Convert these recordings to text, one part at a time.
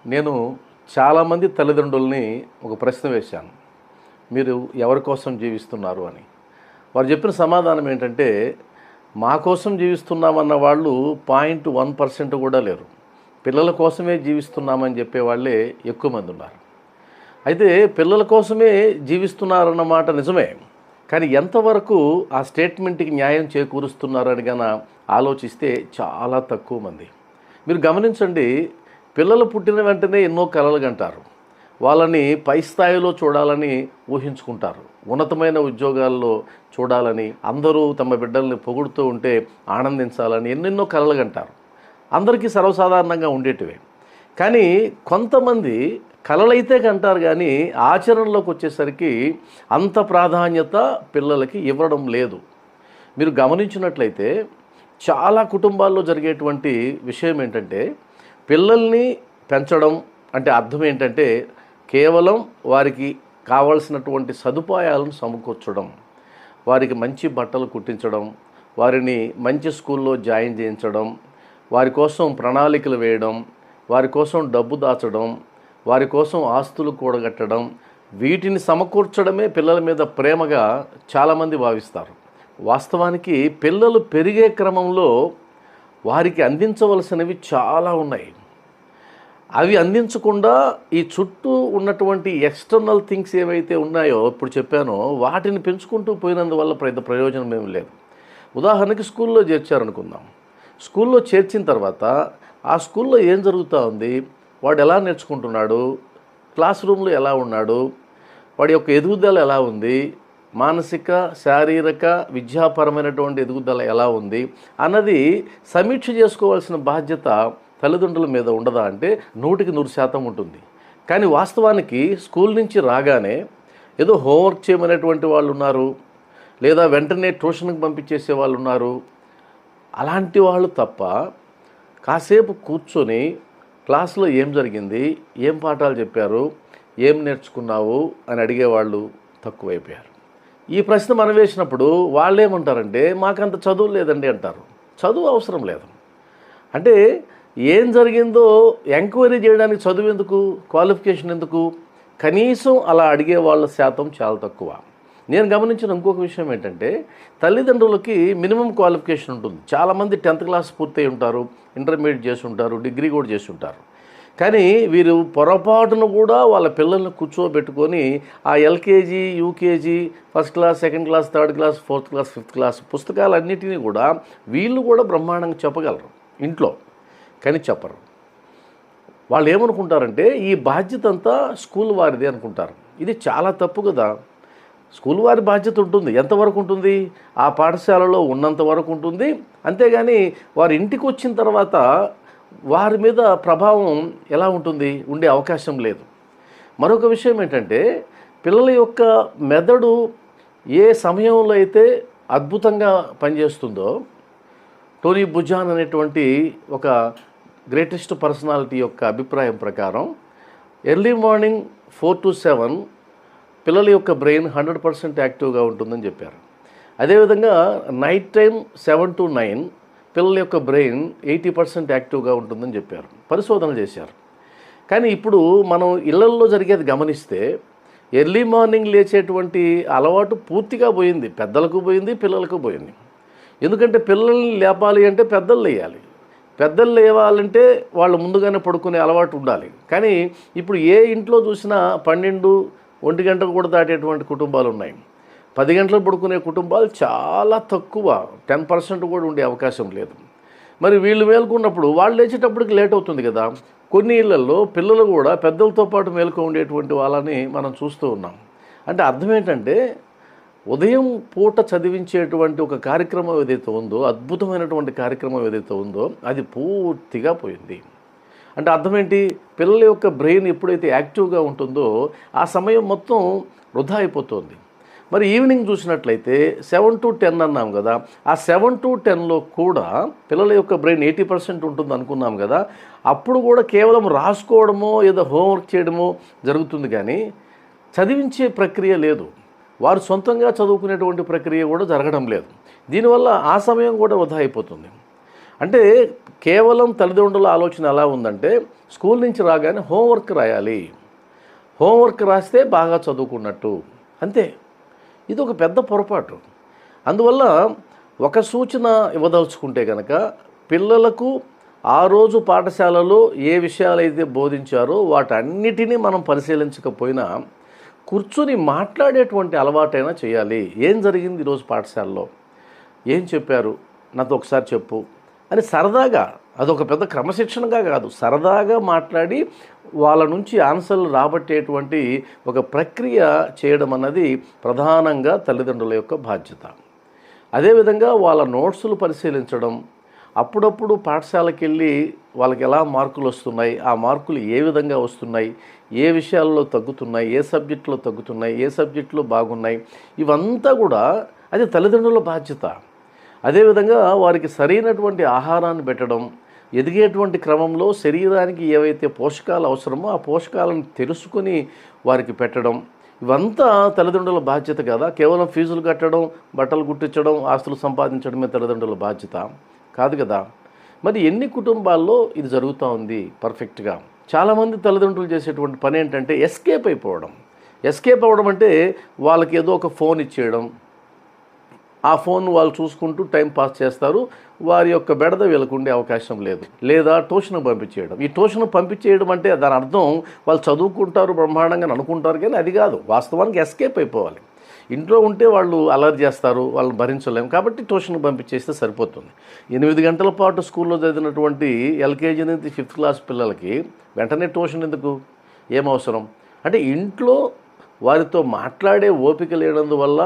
నేను చాలామంది తల్లిదండ్రుల్ని ఒక ప్రశ్న వేశాను. మీరు ఎవరి కోసం జీవిస్తున్నారు అని. వారు చెప్పిన సమాధానం ఏంటంటే, మా కోసం జీవిస్తున్నామన్న వాళ్ళు 0.1% కూడా లేరు. పిల్లల కోసమే జీవిస్తున్నామని చెప్పేవాళ్ళే ఎక్కువ మంది ఉన్నారు. అయితే పిల్లల కోసమే జీవిస్తున్నారన్న మాట నిజమే. కానీ ఎంతవరకు ఆ స్టేట్మెంట్కి న్యాయం చేకూరుస్తున్నారని గన ఆలోచిస్తే చాలా తక్కువ మంది. మీరు గమనించండి, పిల్లలు పుట్టిన వెంటనే ఎన్నో కలలు కంటారు. వాళ్ళని పై స్థాయిలో చూడాలని ఊహించుకుంటారు. ఉన్నతమైన ఉద్యోగాల్లో చూడాలని, అందరూ తమ బిడ్డల్ని పొగుడుతూ ఉంటే ఆనందించాలని ఎన్నెన్నో కలలు కంటారు. అందరికీ సర్వసాధారణంగా ఉండేటివే. కానీ కొంతమంది కలలైతే కంటారు, కానీ ఆచరణలోకి వచ్చేసరికి అంత ప్రాధాన్యత పిల్లలకి ఇవ్వడం లేదు. మీరు గమనించినట్లయితే చాలా కుటుంబాల్లో జరిగేటువంటి విషయం ఏంటంటే, పిల్లల్ని పెంచడం అంటే అర్థం ఏంటంటే కేవలం వారికి కావాల్సినటువంటి సదుపాయాలను సమకూర్చడం, వారికి మంచి బట్టలు కుట్టించడం, వారిని మంచి స్కూల్లో జాయిన్ చేయించడం, వారి కోసం ప్రణాళికలు వేయడం, వారి కోసం డబ్బు దాచడం, వారి కోసం ఆస్తులు కూడగట్టడం, వీటిని సమకూర్చడమే పిల్లల మీద ప్రేమగా చాలామంది భావిస్తారు. వాస్తవానికి పిల్లలు పెరిగే క్రమంలో వారికి అందించవలసినవి చాలా ఉన్నాయి. అవి అందించకుండా ఈ చుట్టూ ఉన్నటువంటి ఎక్స్టర్నల్ థింగ్స్ ఏవైతే ఉన్నాయో ఇప్పుడు చెప్పానో వాటిని పెంచుకుంటూ పోయినందువల్ల ప్రయోజనం ఏమి లేదు. ఉదాహరణకి స్కూల్లో చేర్చారనుకుందాం. స్కూల్లో చేర్చిన తర్వాత ఆ స్కూల్లో ఏం జరుగుతూ ఉంది, వాడు ఎలా నేర్చుకుంటున్నాడు, క్లాస్ రూమ్లో ఎలా ఉన్నాడు, వాడి యొక్క ఎదుగుదల ఎలా ఉంది, మానసిక శారీరక విద్యాపరమైనటువంటి ఎదుగుదల ఎలా ఉంది అన్నది సమీక్ష చేసుకోవాల్సిన బాధ్యత తల్లిదండ్రుల మీద ఉండదా అంటే 100% ఉంటుంది. కానీ వాస్తవానికి స్కూల్ నుంచి రాగానే ఏదో హోంవర్క్ చేయమనేటువంటి వాళ్ళు ఉన్నారు, లేదా వెంటనే ట్యూషన్కి పంపించేసే వాళ్ళు ఉన్నారు. అలాంటి వాళ్ళు తప్ప కాసేపు కూర్చొని క్లాస్లో ఏం జరిగింది, ఏం పాఠాలు చెప్పారు, ఏం నేర్చుకున్నావు అని అడిగేవాళ్ళు తక్కువైపోయారు. ఈ ప్రశ్న మనం వేసినప్పుడు వాళ్ళు ఏమంటారంటే, మాకంత చదువు లేదండి అంటారు. చదువు అవసరం లేదు అంటే ఏం జరిగిందో ఎంక్వైరీ చేయడానికి చదువు ఎందుకు, క్వాలిఫికేషన్ ఎందుకు? కనీసం అలా అడిగే వాళ్ళ శాతం చాలా తక్కువ. నేను గమనించిన ఇంకొక విషయం ఏంటంటే, తల్లిదండ్రులకి మినిమం క్వాలిఫికేషన్ ఉంటుంది. చాలామంది 10th క్లాస్ పూర్తయి ఉంటారు, ఇంటర్మీడియట్ చేసి ఉంటారు, డిగ్రీ కూడా చేసి ఉంటారు. కానీ వీరు పొరపాటును కూడా వాళ్ళ పిల్లల్ని కూర్చోబెట్టుకొని ఆ LKG, UKG, first class, second class, third class, fourth class, fifth class పుస్తకాలన్నిటినీ కూడా వీళ్ళు కూడా బ్రహ్మాండంగా చెప్పగలరు ఇంట్లో, కానీ చెప్పరు. వాళ్ళు ఏమనుకుంటారంటే ఈ బాధ్యత అంతా స్కూల్ వారిది అనుకుంటారు. ఇది చాలా తప్పు కదా. స్కూల్ వారి బాధ్యత ఉంటుంది. ఎంతవరకు ఉంటుంది? ఆ పాఠశాలలో ఉన్నంత వరకు ఉంటుంది. అంతేగాని వారి ఇంటికి వచ్చిన తర్వాత వారి మీద ప్రభావం ఎలా ఉంటుంది, ఉండే అవకాశం లేదు. మరొక విషయం ఏంటంటే, పిల్లల యొక్క మెదడు ఏ సమయంలో అయితే అద్భుతంగా పనిచేస్తుందో, టోనీ బుజాన్ అనేటువంటి ఒక గ్రేటెస్ట్ పర్సనాలిటీ యొక్క అభిప్రాయం ప్రకారం ఎర్లీ మార్నింగ్ 4 to 7 పిల్లల యొక్క బ్రెయిన్ 100% యాక్టివ్గా ఉంటుందని చెప్పారు. అదేవిధంగా నైట్ టైం 7 to 9 పిల్లల యొక్క బ్రెయిన్ 80% యాక్టివ్గా ఉంటుందని చెప్పారు. పరిశోధనలు చేశారు. కానీ ఇప్పుడు మనం ఇళ్లల్లో జరిగేది గమనిస్తే ఎర్లీ మార్నింగ్ లేచేటువంటి అలవాటు పూర్తిగా పోయింది. పెద్దలకు పోయింది, పిల్లలకు పోయింది. ఎందుకంటే పిల్లల్ని లేపాలి అంటే పెద్దలు లేయాలి. పెద్దలు లేవాలంటే వాళ్ళు ముందుగానే పడుకునే అలవాటు ఉండాలి. కానీ ఇప్పుడు ఏ ఇంట్లో చూసినా 12, 1 గంటకు కూడా దాటేటువంటి కుటుంబాలు ఉన్నాయి. 10 గంటలకు పడుకునే కుటుంబాలు చాలా తక్కువ, 10% కూడా ఉండే అవకాశం లేదు. మరి వీళ్ళు మేల్కొన్నప్పుడు వాళ్ళు లేచేటప్పటికి లేట్ అవుతుంది కదా. కొన్ని ఇళ్లలో పిల్లలు కూడా పెద్దలతో పాటు మేల్కో ఉండేటువంటి వాళ్ళని మనం చూస్తూ ఉన్నాం. అంటే అర్థం ఏంటంటే, ఉదయం పూట చదివించేటువంటి ఒక కార్యక్రమం ఏదైతే ఉందో, అద్భుతమైనటువంటి కార్యక్రమం ఏదైతే ఉందో, అది పూర్తిగా పోయింది. అంటే అర్థం ఏంటి? పిల్లల యొక్క బ్రెయిన్ ఎప్పుడైతే యాక్టివ్గా ఉంటుందో ఆ సమయం మొత్తం వృధా అయిపోతుంది. మరి ఈవినింగ్ చూసినట్లయితే 7 to 10 అన్నాం కదా. ఆ 7 to 10లో కూడా పిల్లల యొక్క బ్రెయిన్ 80% ఉంటుంది అనుకున్నాం కదా. అప్పుడు కూడా కేవలం రాసుకోవడమో ఏదో హోంవర్క్ చేయడమో జరుగుతుంది, కానీ చదివించే ప్రక్రియ లేదు. వారు సొంతంగా చదువుకునేటువంటి ప్రక్రియ కూడా జరగడం లేదు. దీనివల్ల ఆ సమయం కూడా వృధా అయిపోతుంది. అంటే కేవలం తల్లిదండ్రుల ఆలోచన ఎలా ఉందంటే స్కూల్ నుంచి రాగానే హోంవర్క్ రాయాలి, హోంవర్క్ రాస్తే బాగా చదువుకున్నట్టు, అంతే. ఇది ఒక పెద్ద పొరపాటు. అందువల్ల ఒక సూచన ఇవ్వదలుచుకుంటే కనుక పిల్లలకు ఆ రోజు పాఠశాలలో ఏ విషయాలైతే బోధించారో వాటన్నిటినీ మనం పరిశీలించకపోయినా కూర్చుని మాట్లాడేటువంటి అలవాటైనా చేయాలి. ఏం జరిగింది ఈరోజు పాఠశాలలో, ఏం చెప్పారు, నాతో ఒకసారి చెప్పు అని సరదాగా, అదొక పెద్ద క్రమశిక్షణగా కాదు, సరదాగా మాట్లాడి వాళ్ళ నుంచి ఆన్సర్లు రాబట్టేటువంటి ఒక ప్రక్రియ చేయడం అన్నది ప్రధానంగా తల్లిదండ్రుల యొక్క బాధ్యత. అదేవిధంగా వాళ్ళ నోట్సులు పరిశీలించడం, అప్పుడప్పుడు పాఠశాలకు వెళ్ళి వాళ్ళకి ఎలా మార్కులు వస్తున్నాయి, ఆ మార్కులు ఏ విధంగా వస్తున్నాయి, ఏ విషయాల్లో తగ్గుతున్నాయి, ఏ సబ్జెక్టులో తగ్గుతున్నాయి, ఏ సబ్జెక్టులో బాగున్నాయి, ఇవంతా కూడా అది తల్లిదండ్రుల బాధ్యత. అదేవిధంగా వారికి సరైనటువంటి ఆహారాన్ని పెట్టడం, ఎదిగేటువంటి క్రమంలో శరీరానికి ఏవైతే పోషకాలు అవసరమో ఆ పోషకాలను తెలుసుకొని వారికి పెట్టడం, ఇవంతా తల్లిదండ్రుల బాధ్యత కదా. కేవలం ఫీజులు కట్టడం, బట్టలు కుట్టించడం, ఆస్తులు సంపాదించడమే తల్లిదండ్రుల బాధ్యత కాదు కదా. మరి ఎన్ని కుటుంబాల్లో ఇది జరుగుతూ ఉంది పర్ఫెక్ట్గా. చాలామంది తల్లిదండ్రులు చేసేటువంటి పని ఏంటంటే ఎస్కేప్ అయిపోవడం. ఎస్కేప్ అవ్వడం అంటే వాళ్ళకి ఏదో ఒక ఫోన్ ఇచ్చేయడం, ఆ ఫోన్ వాళ్ళు చూసుకుంటూ టైం పాస్ చేస్తారు, వారి యొక్క బెడద వీళ్ళకు ఉండే అవకాశం లేదు. లేదా ట్యూషన్ పంపించేయడం. ఈ ట్యూషన్ పంపించేయడం అంటే దాని అర్థం వాళ్ళు చదువుకుంటారు బ్రహ్మాండంగా అనుకుంటారు, కానీ అది కాదు. వాస్తవానికి ఎస్కేప్ అయిపోవాలి. ఇంట్లో ఉంటే వాళ్ళు అలర్ట్ చేస్తారు, వాళ్ళని భరించలేము, కాబట్టి ట్యూషన్కి పంపించేస్తే సరిపోతుంది. 8 గంటల పాటు స్కూల్లో చదివినటువంటి ఎల్కేజీ నుంచి 5th క్లాస్ పిల్లలకి వెంటనే ట్యూషన్ ఎందుకు, ఏమవసరం? అంటే ఇంట్లో వారితో మాట్లాడే ఓపిక లేనందువల్ల,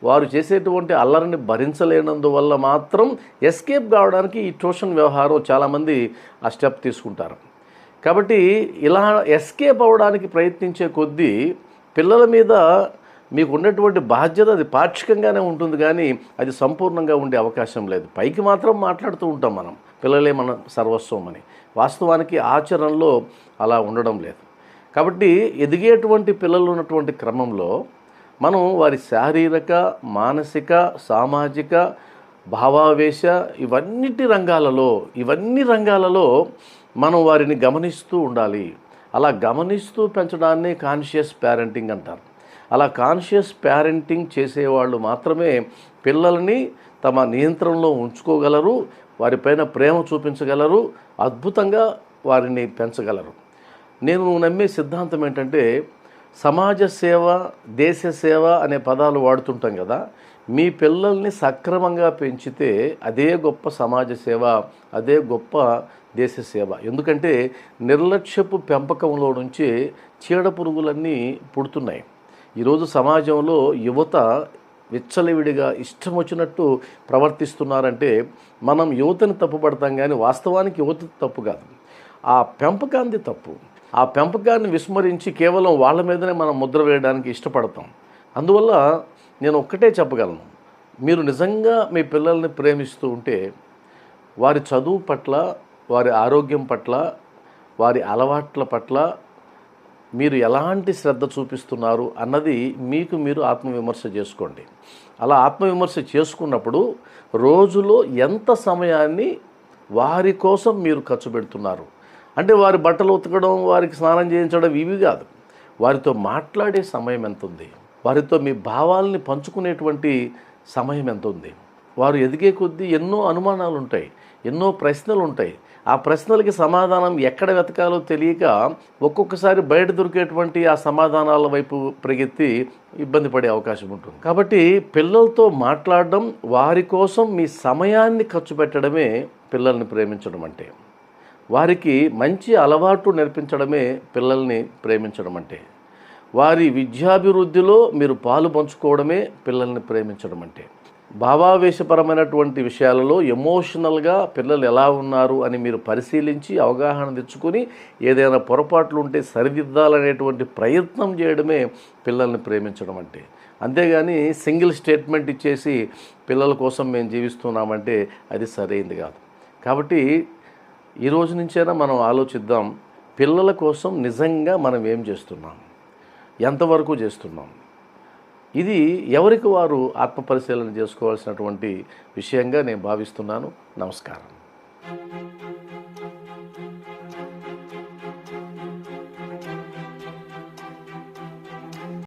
వారు చేసేటువంటి అల్లరిని భరించలేనందువల్ల మాత్రం ఎస్కేప్ కావడానికి ఈ ట్యూషన్ వ్యవహారం చాలామంది ఆ స్టెప్ తీసుకుంటారు. కాబట్టి ఇలా ఎస్కేప్ అవ్వడానికి ప్రయత్నించే కొద్దీ పిల్లల మీద మీకు ఉన్నటువంటి బాధ్యత అది పాక్షికంగానే ఉంటుంది, కానీ అది సంపూర్ణంగా ఉండే అవకాశం లేదు. పైకి మాత్రం మాట్లాడుతూ ఉంటాం మనం, పిల్లలే మన సర్వస్వం అని. వాస్తవానికి ఆచరణలో అలా ఉండడం లేదు. కాబట్టి ఎదిగేటువంటి పిల్లలు ఉన్నటువంటి క్రమంలో మనం వారి శారీరక, మానసిక, సామాజిక, భావావేశ ఇవన్నీ రంగాలలో మనం వారిని గమనిస్తూ ఉండాలి. అలా గమనిస్తూ పెంచడాన్ని కాన్షియస్ పేరెంటింగ్ అంటారు. అలా కాన్షియస్ పేరెంటింగ్ చేసేవాళ్ళు మాత్రమే పిల్లల్ని తమ నియంత్రణలో ఉంచుకోగలరు, వారిపైన ప్రేమ చూపించగలరు, అద్భుతంగా వారిని పెంచగలరు. నేను నమ్మే సిద్ధాంతం ఏంటంటే సమాజ సేవ, దేశ సేవ అనే పదాలు వాడుతుంటాం కదా. మీ పిల్లల్ని సక్రమంగా పెంచితే అదే గొప్ప సమాజ సేవ, అదే గొప్ప దేశ సేవ. ఎందుకంటే నిర్లక్ష్యపు పెంపకంలో నుంచి చీడ పురుగులన్నీ పుడుతున్నాయి. ఈరోజు సమాజంలో యువత విచ్చలవిడిగా ఇష్టం వచ్చినట్టు ప్రవర్తిస్తున్నారంటే మనం యువతని తప్పుపడతాం, కానీ వాస్తవానికి యువత తప్పు కాదు, ఆ పెంపకాన్ని తప్పు. ఆ పెంపకాన్ని విస్మరించి కేవలం వాళ్ళ మీదనే మనం ముద్ర వేయడానికి ఇష్టపడతాం. అందువల్ల నేను ఒక్కటే చెప్పగలను, మీరు నిజంగా మీ పిల్లల్ని ప్రేమిస్తూ ఉంటే వారి చదువు పట్ల, వారి ఆరోగ్యం పట్ల, వారి అలవాట్ల పట్ల మీరు ఎలాంటి శ్రద్ధ చూపిస్తున్నారు అన్నది మీకు మీరు ఆత్మవిమర్శ చేసుకోండి. అలా ఆత్మవిమర్శ చేసుకున్నప్పుడు రోజులో ఎంత సమయాన్ని వారి కోసం మీరు ఖర్చు పెడుతున్నారు అంటే వారి బట్టలు ఉతకడం, వారికి స్నానం చేయించడం ఇవి కాదు. వారితో మాట్లాడే సమయం ఎంత ఉంది, వారితో మీ భావాల్ని పంచుకునేటువంటి సమయం ఎంత ఉంది. వారు ఎదిగే కొద్దీ ఎన్నో అనుమానాలు ఉంటాయి, ఎన్నో ప్రశ్నలు ఉంటాయి. ఆ ప్రశ్నలకి సమాధానం ఎక్కడ వెతకాలో తెలియక ఒక్కొక్కసారి బయట దొరికేటువంటి ఆ సమాధానాల వైపు పరిగెత్తి ఇబ్బంది పడే అవకాశం ఉంటుంది. కాబట్టి పిల్లలతో మాట్లాడడం, వారి కోసం మీ సమయాన్ని ఖర్చు పెట్టడమే పిల్లల్ని ప్రేమించడం అంటే. వారికి మంచి అలవాటు నేర్పించడమే పిల్లల్ని ప్రేమించడం అంటే. వారి విద్యాభివృద్ధిలో మీరు పాలు పంచుకోవడమే పిల్లల్ని ప్రేమించడం అంటే. భావావేశపరమైనటువంటి విషయాలలో ఎమోషనల్గా పిల్లలు ఎలా ఉన్నారు అని మీరు పరిశీలించి అవగాహన తెచ్చుకొని ఏదైనా పొరపాట్లు ఉంటే సరిదిద్దాలనేటువంటి ప్రయత్నం చేయడమే పిల్లల్ని ప్రేమించడం అంటే. అంతేగాని సింగిల్ స్టేట్మెంట్ ఇచ్చేసి పిల్లల కోసం మేము జీవిస్తున్నామంటే అది సరైంది కాదు. కాబట్టి ఈ రోజు నుంచైనా మనం ఆలోచిద్దాం, పిల్లల కోసం నిజంగా మనం ఏం చేస్తున్నాం, ఎంతవరకు చేస్తున్నాం. ఇది ఎవరికి వారు ఆత్మపరిశీలన చేసుకోవాల్సినటువంటి విషయంగా నేను భావిస్తున్నాను. నమస్కారం. నమస్కారం.